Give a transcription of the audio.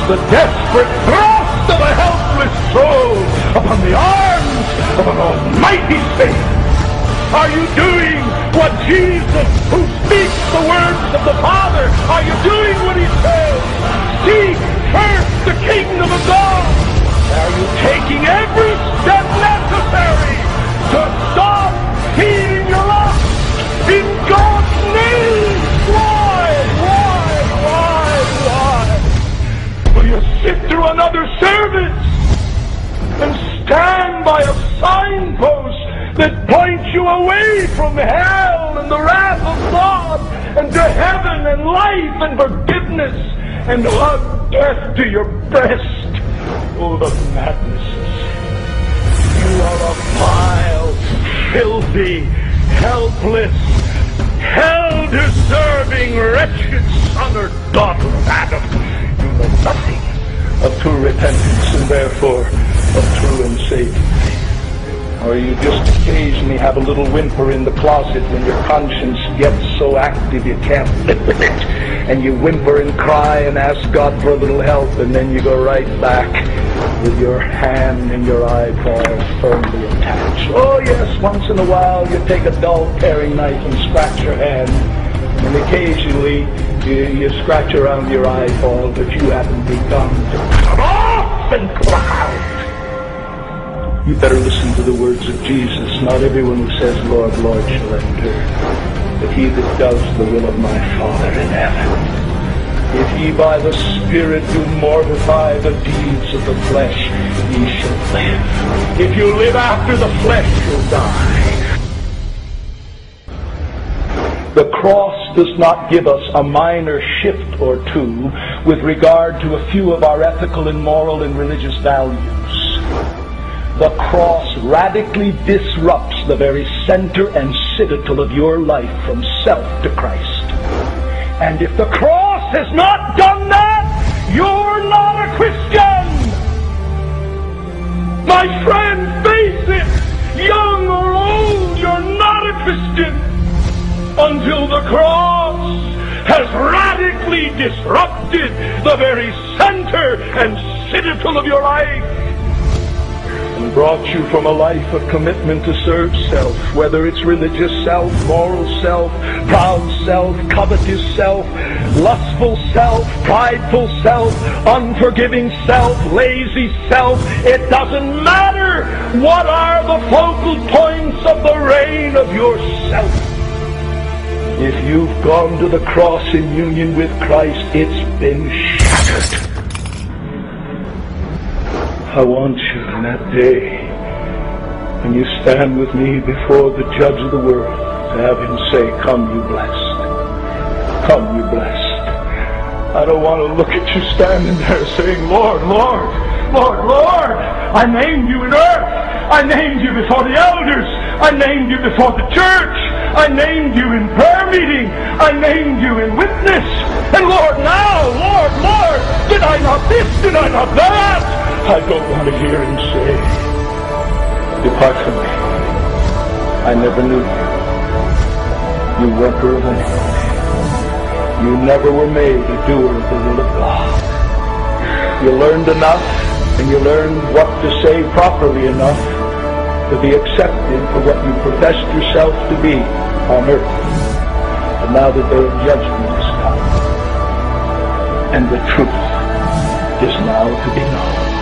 the desperate thrust of a helpless soul upon the arms of an almighty Savior? Are you doing what Jesus, who speaks the words of the Father, are you doing what he says? Seek first the kingdom of God. Are you taking every step necessary to stop feeding your lust in God's name? Why? Will you sit through another service and stand by a signpost that points you away from hell and the wrath of God and to heaven and life and forgiveness, and hug death to your breast? Oh, the madnesses. You are a vile, filthy, helpless, hell-deserving, wretched son or daughter of Adam. You know nothing of true repentance and therefore of true and saving faith. Or you just occasionally have a little whimper in the closet when your conscience gets so active you can't live with it. And you whimper and cry and ask God for a little help, and then you go right back with your hand and your eyeball firmly attached. Oh yes, once in a while you take a dull paring knife and scratch your hand, and occasionally you scratch around your eyeball, but you haven't begun to come off and pluck out. You better listen to the words of Jesus. Not everyone who says, Lord, Lord, shall enter, but he that does the will of my Father in heaven. If ye by the Spirit do mortify the deeds of the flesh, ye shall live. If you live after the flesh, you'll die. The cross does not give us a minor shift or two with regard to a few of our ethical and moral and religious values. The cross radically disrupts the very center and citadel of your life from self to Christ. And if the cross has not done that, you're not a Christian. My friend, face it. Young or old, you're not a Christian until the cross has radically disrupted the very center and citadel of your life, and brought you from a life of commitment to serve self, whether it's religious self, moral self, proud self, covetous self, lustful self, prideful self, unforgiving self, lazy self. It doesn't matter what are the focal points of the reign of your self. If you've gone to the cross in union with Christ, it's been shattered. I want you in that day, when you stand with me before the Judge of the world, to have him say, come you blessed. Come you blessed. I don't want to look at you standing there saying, Lord, Lord, Lord, Lord. I named you in earth. I named you before the elders. I named you before the church. I named you in prayer meeting. I named you in witness. And Lord, now, Lord, Lord, did I not this? Did I not that? I don't want to hear him say, depart from me. I never knew you. You worker of iniquity. You never were made a doer of the will of God. You learned enough, and you learned what to say properly enough to be accepted for what you professed yourself to be on earth. But now the day of judgment is come, and the truth is now to be known.